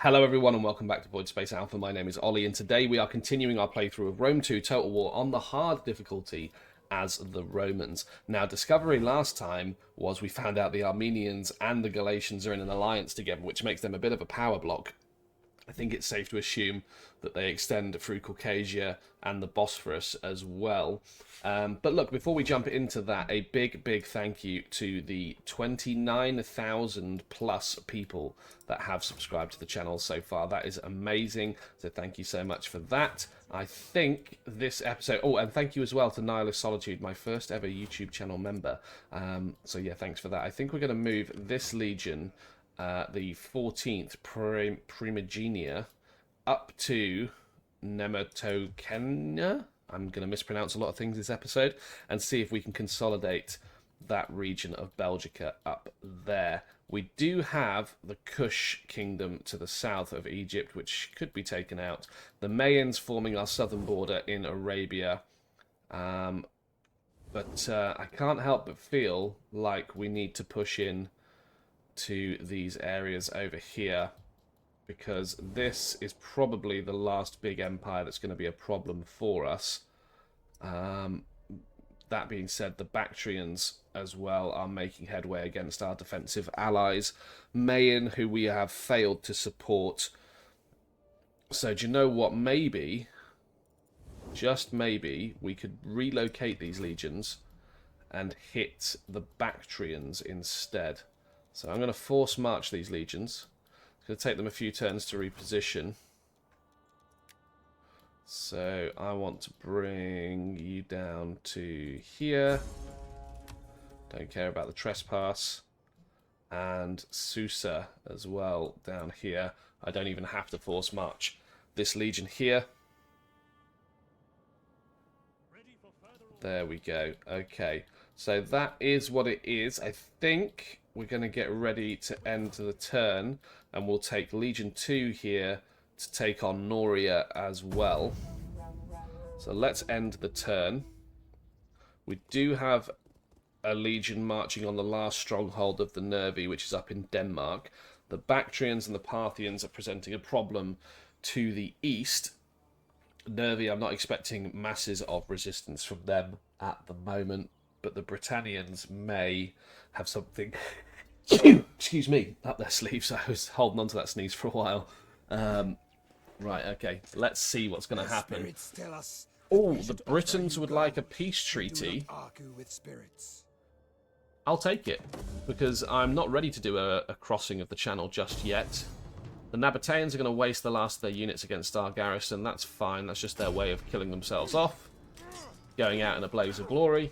Hello everyone and welcome back to Voidspace Alpha. My name is Ollie and today we are continuing our playthrough of Rome 2 Total War on the hard difficulty as the Romans. Now, discovery last time was we found out the Armenians and the Galatians are in an alliance together, which makes them a bit of a power block. I think it's safe to assume that they extend through Caucasia and the Bosphorus as well. But look, before we jump into that, a big thank you to the 29,000 plus people that have subscribed to the channel so far. That is amazing. So thank you so much for that. I think this episode... Oh, and thank you as well to Nihilist Solitude, my first ever YouTube channel member. So yeah, thanks for that. I think we're going to move this legion... the 14th Primigenia up to Nematokenia. I'm going to mispronounce a lot of things this episode, and see if we can consolidate that region of Belgica up there. We do have the Kush kingdom to the south of Egypt, which could be taken out. The Mayans forming our southern border in Arabia. But I can't help but feel like we need to push in to these areas over here, because this is probably the last big empire that's going to be a problem for us. That being said, the Bactrians as well are making headway against our defensive allies, Mayan, who we have failed to support. So do you know what? Maybe, just maybe, we could relocate these legions and hit the Bactrians instead. So I'm going to force march these legions. It's going to take them a few turns to reposition. So I want to bring you down to here. Don't care about the trespass. And Susa as well down here. I don't even have to force march this legion here. There we go. Okay. So that is what it is. I think we're going to get ready to end the turn, and we'll take Legion 2 here to take on Noria as well. So let's end the turn. We do have a legion marching on the last stronghold of the Nervi, which is up in Denmark. The Bactrians and the Parthians are presenting a problem to the east. Nervi, I'm not expecting masses of resistance from them at the moment, but the Britannians may have something excuse me, up their sleeves. I was holding on to that sneeze for a while. Right, okay, let's see what's going to happen. Oh, the Britons would like a peace treaty. I'll take it, because I'm not ready to do a crossing of the channel just yet. The Nabateans are going to waste the last of their units against our garrison. That's fine, that's just their way of killing themselves off. Going out in a blaze of glory.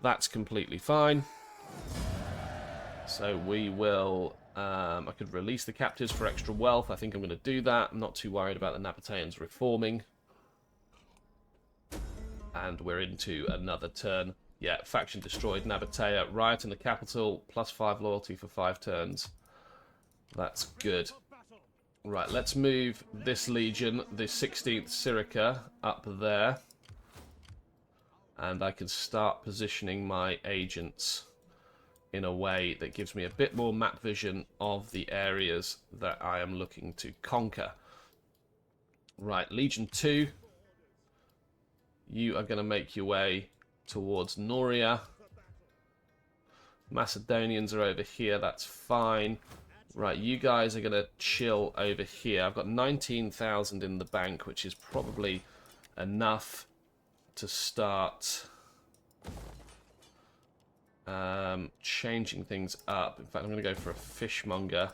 That's completely fine. So we will... I could release the captives for extra wealth. I think I'm going to do that. I'm not too worried about the Nabateans reforming. And we're into another turn. Yeah, faction destroyed. Nabatea. Riot in the capital. +5 loyalty for 5 turns. That's good. Right, let's move this legion, the 16th Syrica, up there. And I can start positioning my agents in a way that gives me a bit more map vision of the areas that I am looking to conquer. Right, Legion 2, you are going to make your way towards Noria. Macedonians are over here, that's fine. Right, you guys are going to chill over here. I've got 19,000 in the bank, which is probably enough to start changing things up. In fact, I'm going to go for a fishmonger.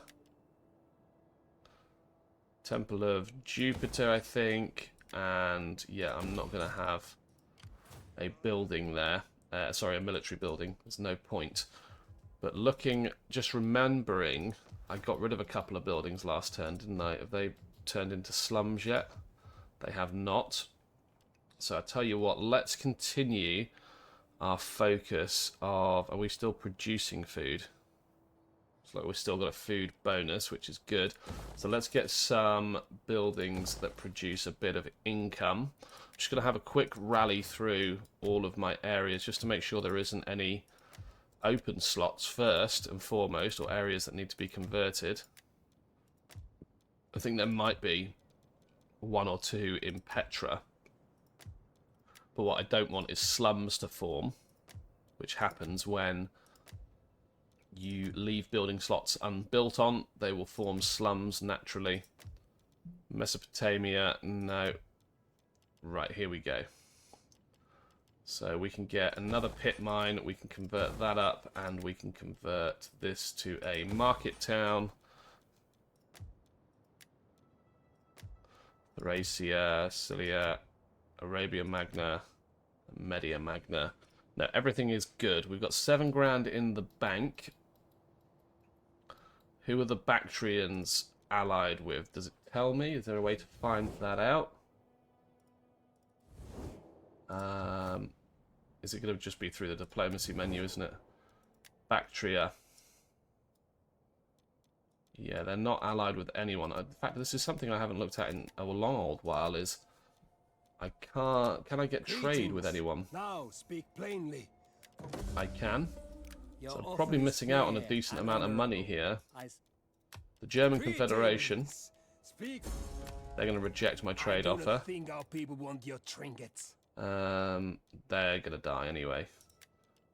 Temple of Jupiter, I think. And yeah, I'm not going to have a building there. Sorry, a military building. There's no point. But looking, just remembering, I got rid of a couple of buildings last turn, didn't I? Have they turned into slums yet? They have not. So I tell you what, let's continue our focus of... Are we still producing food? Looks like we've still got a food bonus, which is good. So let's get some buildings that produce a bit of income. I'm just going to have a quick rally through all of my areas just to make sure there isn't any open slots first and foremost, or areas that need to be converted. I think there might be 1 or 2 in Petra. But what I don't want is slums to form, which happens when you leave building slots unbuilt on. They will form slums naturally. Mesopotamia, no. Right, here we go. So we can get another pit mine, we can convert that up, and we can convert this to a market town. Thracia, Cilia, Arabia Magna, Media Magna. No, everything is good. We've got 7 grand in the bank. Who are the Bactrians allied with? Does it tell me? Is there a way to find that out? Is it going to just be through the diplomacy menu, isn't it? Bactria. Yeah, they're not allied with anyone. In fact, this is something I haven't looked at in a long old while, is I can't... Can I get trade with anyone? Now speak plainly. I can. So I'm probably missing out on a decent amount of money here. The German Confederation. They're going to reject my trade offer. They're going to die anyway.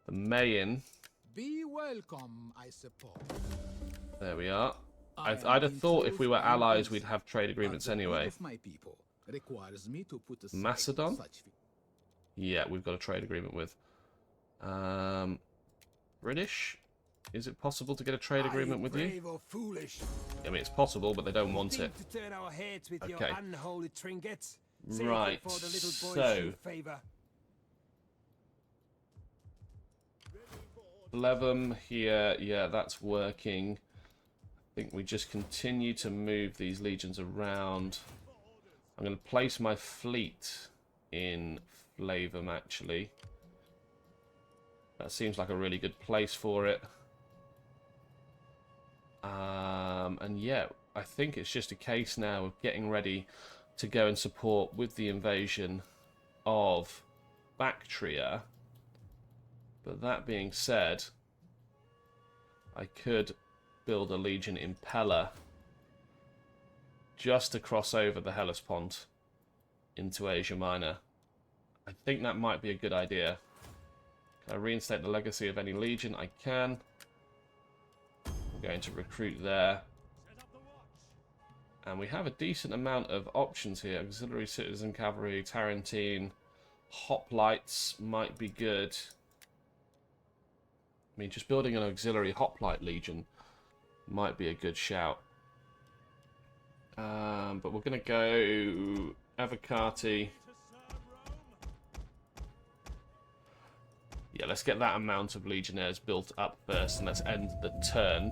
The Mayan. Be welcome, I suppose. There we are. I'd have thought if we were allies we'd have trade agreements anyway. Macedon? Yeah, we've got a trade agreement with. British? Is it possible to get a trade agreement with you? I mean, it's possible, but they don't want it. Okay. Right, so... Levum here, yeah, that's working. I think we just continue to move these legions around. I'm going to place my fleet in Flavum, actually. That seems like a really good place for it. And yeah, I think it's just a case now of getting ready to go and support with the invasion of Bactria. But that being said, I could build a legion in Pella just to cross over the Hellespont into Asia Minor. I think that might be a good idea. Can I reinstate the legacy of any legion? I can. I'm going to recruit there. And we have a decent amount of options here. Auxiliary Citizen Cavalry, Tarentine, Hoplites might be good. I mean, just building an auxiliary hoplite legion might be a good shout. But we're going to go Avocati. Yeah, let's get that amount of legionnaires built up first, and let's end the turn.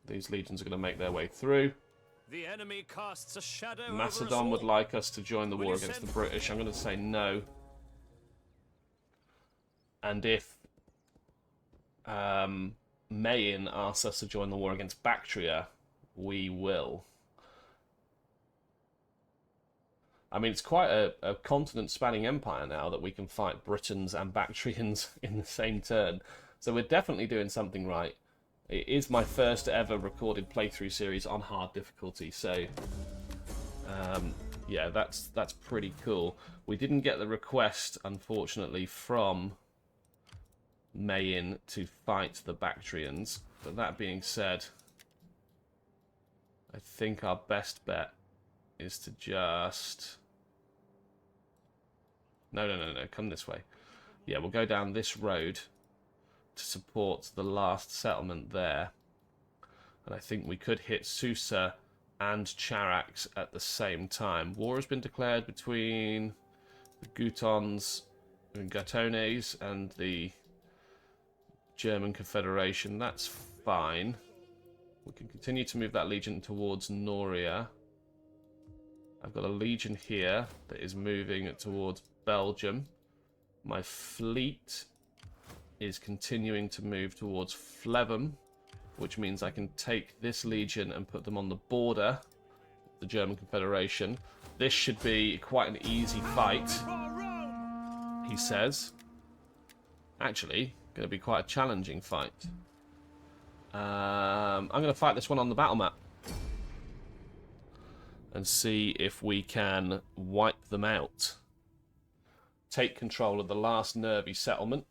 These legions are going to make their way through. The enemy casts a shadow Macedon would like us to join the war against the British. I'm going to say no. And if Mayan asks us to join the war against Bactria, we will. I mean, it's quite a continent-spanning empire now that we can fight Britons and Bactrians in the same turn. So we're definitely doing something right. It is my first ever recorded playthrough series on hard difficulty, so yeah, that's pretty cool. We didn't get the request, unfortunately, from Mayan to fight the Bactrians, but that being said, I think our best bet is to just... No, come this way. Yeah, we'll go down this road to support the last settlement there. And I think we could hit Susa and Charax at the same time. War has been declared between the Gutons and Gatones and the German Confederation. That's fine. We can continue to move that legion towards Noria. I've got a legion here that is moving towards Belgium. My fleet is continuing to move towards Flevum, which means I can take this legion and put them on the border of the German Confederation. This should be quite an easy fight. he says. Actually, going to be quite a challenging fight. I'm going to fight this one on the battle map. And see if we can wipe them out. Take control of the last nervy settlement.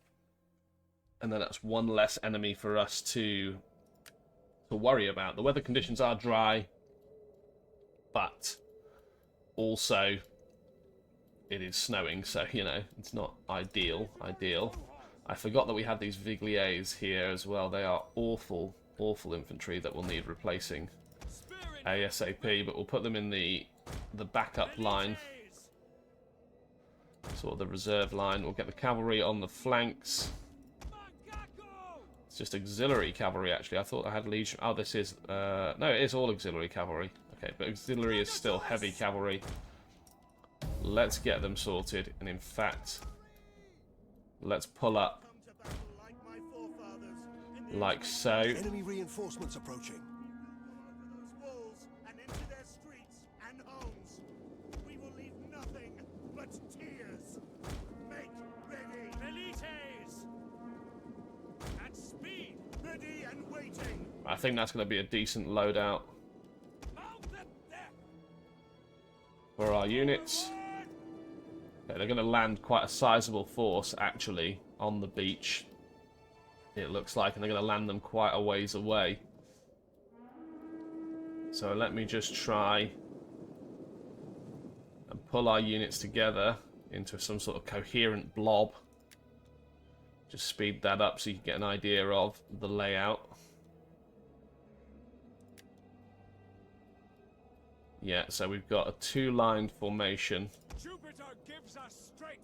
And then that's one less enemy for us to worry about. The weather conditions are dry. But also it is snowing, so, you know, it's not ideal. I forgot that we had these Vigliers here as well. They are awful, awful infantry that will need replacing ASAP, but we'll put them in the backup line. Sort of the reserve line. We'll get the cavalry on the flanks. It's just auxiliary cavalry, actually. I thought I had legion. Oh, this is... no, it is all auxiliary cavalry. Okay, but auxiliary is still heavy cavalry. Let's get them sorted, and in fact, let's pull up like so. Enemy reinforcements approaching. We will leave nothing but tears. Make ready. Velites! At speed. Ready and waiting. I think that's going to be a decent loadout for our units. Okay, they're going to land quite a sizable force, actually, on the beach. It looks like, and they're going to land them quite a ways away. So let me just try and pull our units together into some sort of coherent blob. Just speed that up so you can get an idea of the layout. Yeah, so we've got a two-line formation. Jupiter gives us strength.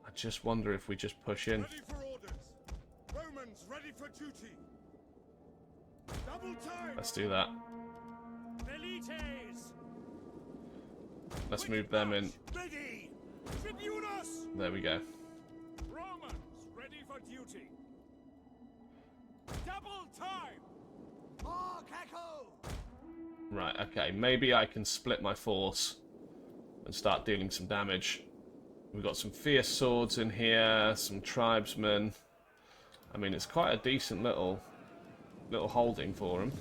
I just wonder if we just push in. Ready for orders. Romans ready for duty. Double time. Let's do that. Velites. Let's move them in. Ready. Tribunus. There we go. Romans ready for duty. Double time. Right, okay. Maybe I can split my force and start dealing some damage. We've got some fierce swords in here, some tribesmen. I mean, it's quite a decent little holding for them.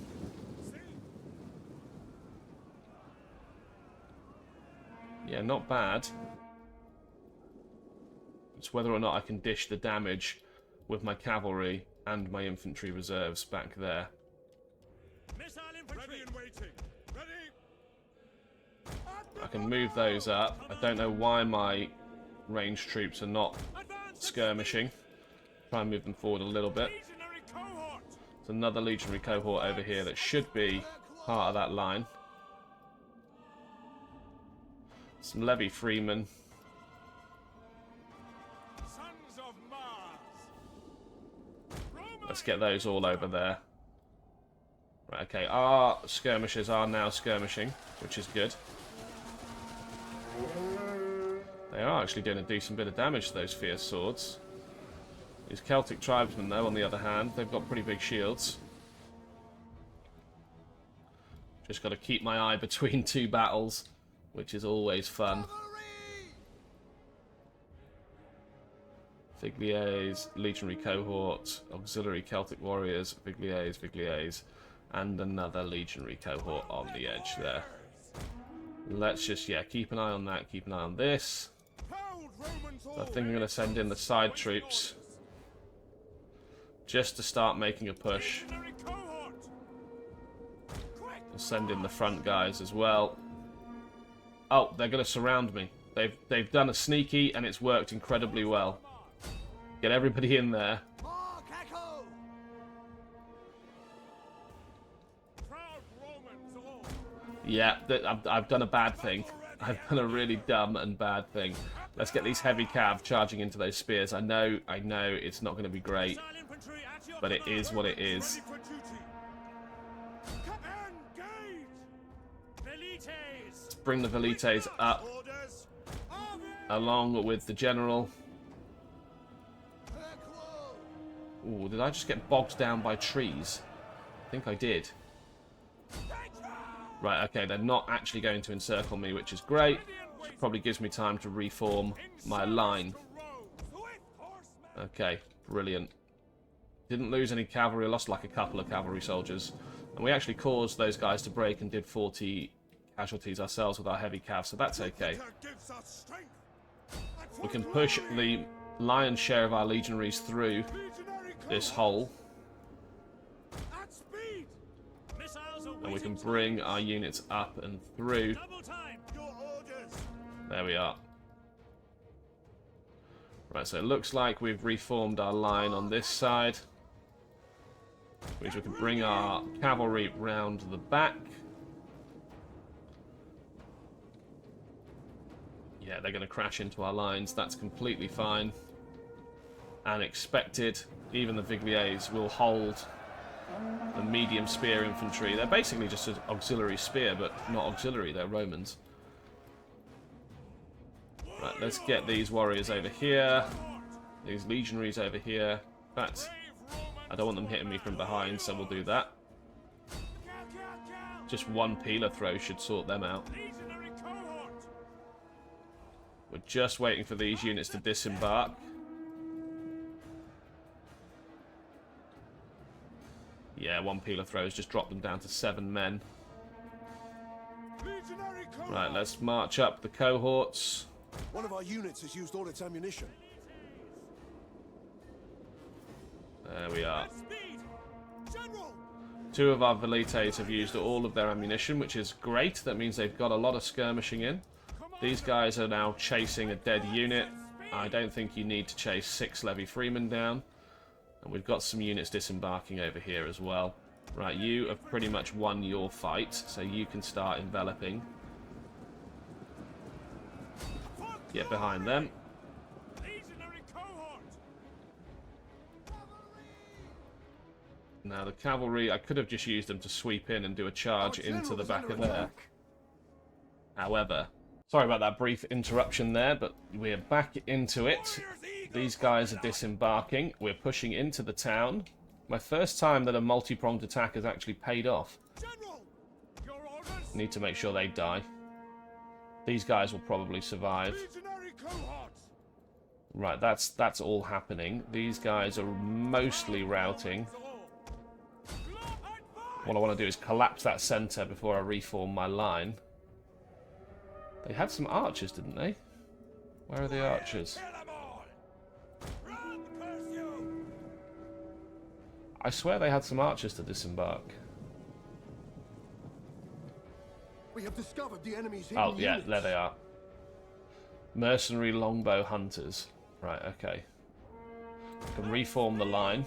Yeah, not bad. It's whether or not I can dish the damage with my cavalry and my infantry reserves back there. Ready and waiting. Ready. I can move those up. I don't know why my ranged troops are not skirmishing. Try and move them forward a little bit. Legionary cohort. There's another legionary cohort over here that should be part of that line. Some levy freemen. Sons of Mars. Let's get those all over there. Right, okay, our skirmishers are now skirmishing, which is good. They are actually doing a decent bit of damage to those fierce swords. These Celtic tribesmen, though, on the other hand, they've got pretty big shields. Just got to keep my eye between two battles, which is always fun. Vigliers, legionary cohort, auxiliary Celtic warriors, Vigliers, and another legionary cohort on the edge there. Let's just, yeah, keep an eye on that, keep an eye on this. So I think I'm going to send in the side troops just to start making a push. I'll send in the front guys as well. Oh, they're going to surround me. They've done a sneaky and it's worked incredibly well. Get everybody in there. Yeah, I've done a bad thing. I've done a really dumb and bad thing. Let's get these heavy cav charging into those spears. I know it's not going to be great, but it is what it is. Let's bring the Velites up, along with the general. Ooh, did I just get bogged down by trees? I think I did. Right, okay, they're not actually going to encircle me, which is great. which probably gives me time to reform my line. Okay, brilliant. Didn't lose any cavalry, I lost like a couple of cavalry soldiers. And we actually caused those guys to break and did 40 casualties ourselves with our heavy cav, so that's okay. We can push the lion's share of our legionaries through this hole. And we can bring our units up and through. There we are. Right, so it looks like we've reformed our line on this side. Which means we can bring our cavalry round the back. Yeah, they're going to crash into our lines. That's completely fine. And expected. Even the Vigliers will hold the medium spear infantry. They're basically just an auxiliary spear, but not auxiliary. They're Romans. Right, let's get these warriors over here. These legionaries over here. But I don't want them hitting me from behind, so we'll do that. Just one peeler throw should sort them out. We're just waiting for these units to disembark. Yeah, one peeler throw has just dropped them down to 7 men. Right, let's march up the cohorts. One of our units has used all its ammunition. There we are. 2 of our velites have used all of their ammunition, which is great. That means they've got a lot of skirmishing in. These guys are now chasing a dead unit. I don't think you need to chase 6 levy freemen down. And we've got some units disembarking over here as well. Right, you have pretty much won your fight, so you can start enveloping. Get behind them. Now the cavalry, I could have just used them to sweep in and do a charge into the back of there. However, sorry about that brief interruption there, but we're back into it. These guys are disembarking. We're pushing into the town. My first time that a multi-pronged attack has actually paid off. Need to make sure they die. These guys will probably survive. Right, that's all happening. These guys are mostly routing. What I want to do is collapse that centre before I reform my line. They had some archers, didn't they? Where are the archers? I swear they had some archers to disembark. We have discovered the enemy's hidden Oh, yeah, units. there they are. Mercenary longbow hunters. Right, okay. I can reform the line.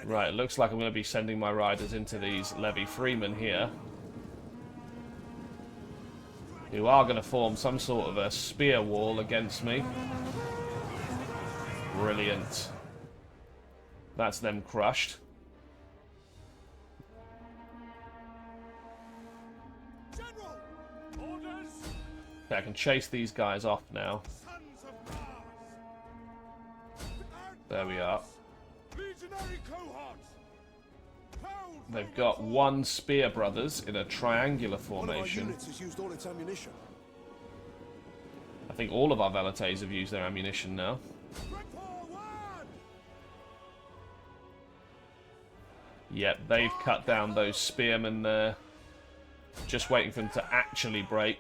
Right, it looks like I'm going to be sending my riders into these levy freemen here. Who are going to form some sort of a spear wall against me. Brilliant. That's them crushed. Okay, I can chase these guys off now. There we are. They've got 1 spear brothers in a triangular One of our formation. units has used all its ammunition. I think all of our velites have used their ammunition now. Yep, they've cut down those spearmen there. Just waiting for them to actually break.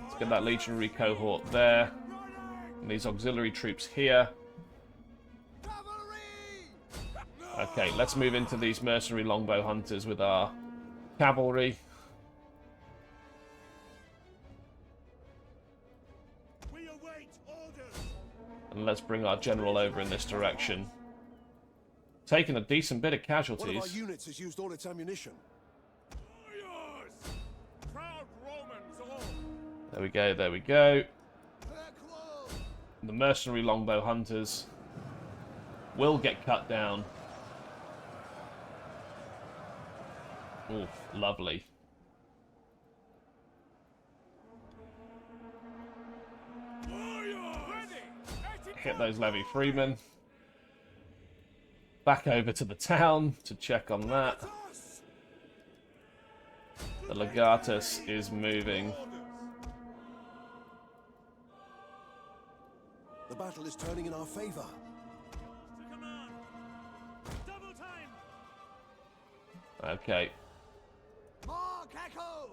Let's get that legionary cohort there. And these auxiliary troops here. Okay, let's move into these mercenary longbow hunters with our cavalry. And let's bring our general over in this direction. Taking a decent bit of One of our casualties. units has used all its ammunition. There we go, there we go. The mercenary longbow hunters will get cut down. Oof, lovely. Hit those levy freemen. Back over to the town to check on that. The Legatus is moving. The battle is turning in our favor. To command. Double time. Okay. Mark Echo!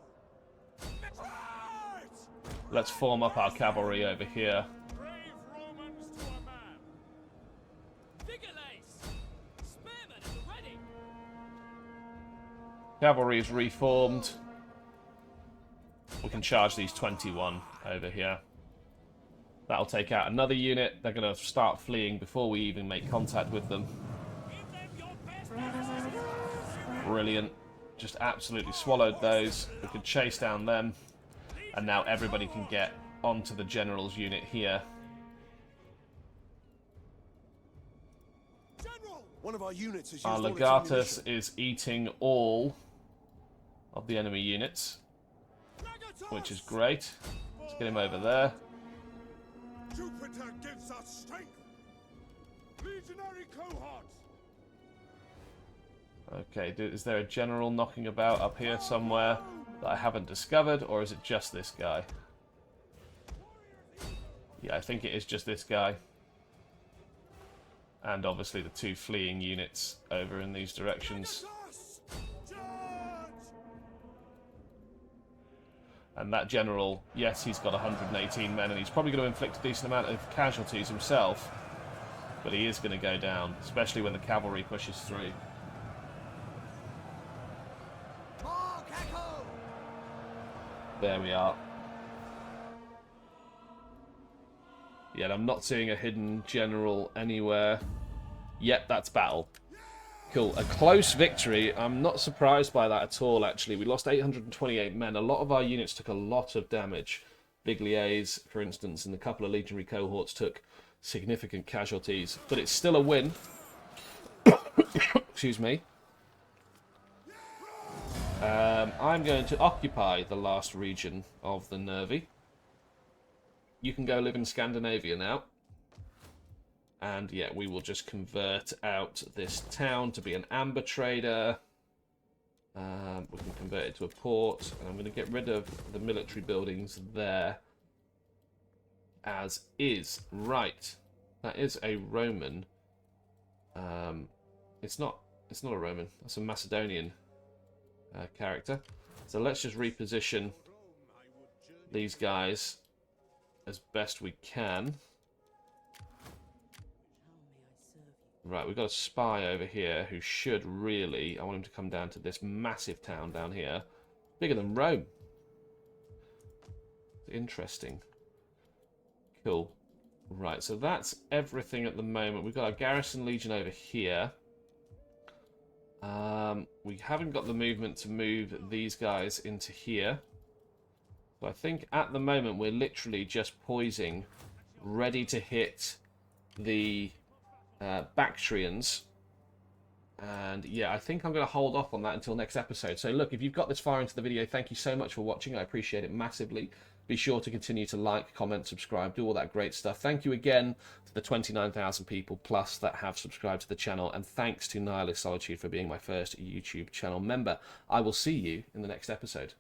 Right! Let's form up our cavalry over here. Brave Romans to a man. Vigilance! Spearmen at the ready! Cavalry is reformed. We can charge these 21 over here. That'll take out another unit. They're going to start fleeing before we even make contact with them. Give them your best efforts. Brilliant. Just absolutely swallowed those. We can chase down them. And now everybody can get onto the general's unit here. General! One of our units has used Our all its Legatus ammunition. is eating all of the enemy units, which is great. Let's get him over there. Jupiter gives us strength. Legionary cohorts. Okay, is there a general knocking about up here somewhere that I haven't discovered, or is it just this guy? Yeah, I think it is just this guy. And obviously the two fleeing units over in these directions. And that general, yes, he's got 118 men, and he's probably going to inflict a decent amount of casualties himself. But he is going to go down, especially when the cavalry pushes through. Mark Echo! There we are. Yeah, I'm not seeing a hidden general anywhere. Yep, that's battle. Cool. A close victory. I'm not surprised by that at all, actually. We lost 828 men. A lot of our units took a lot of damage. Bigliers, for instance, and a couple of legionary cohorts took significant casualties. But it's still a win. Excuse me. I'm going to occupy the last region of the Nervi. You can go live in Scandinavia now. And yeah, we will just convert out this town to be an amber trader. We can convert it to a port. And I'm going to get rid of the military buildings there. As is. Right. That is a Roman. It's not a Roman. That's a Macedonian character. So let's just reposition these guys as best we can. Right, we've got a spy over here who should really... I want him to come down to this massive town down here. Bigger than Rome. Interesting. Cool. Right, so that's everything at the moment. We've got our garrison legion over here. We haven't got the movement to move these guys into here. So I think at the moment we're literally just poising, ready to hit the Bactrians. And yeah, I think I'm going to hold off on that until next episode. So look, if you've got this far into the video, thank you so much for watching. I appreciate it massively. Be sure to continue to like, comment, subscribe, do all that great stuff. Thank you again to the 29,000 people plus that have subscribed to the channel. And thanks to Nihilist Solitude for being my first YouTube channel member. I will see you in the next episode.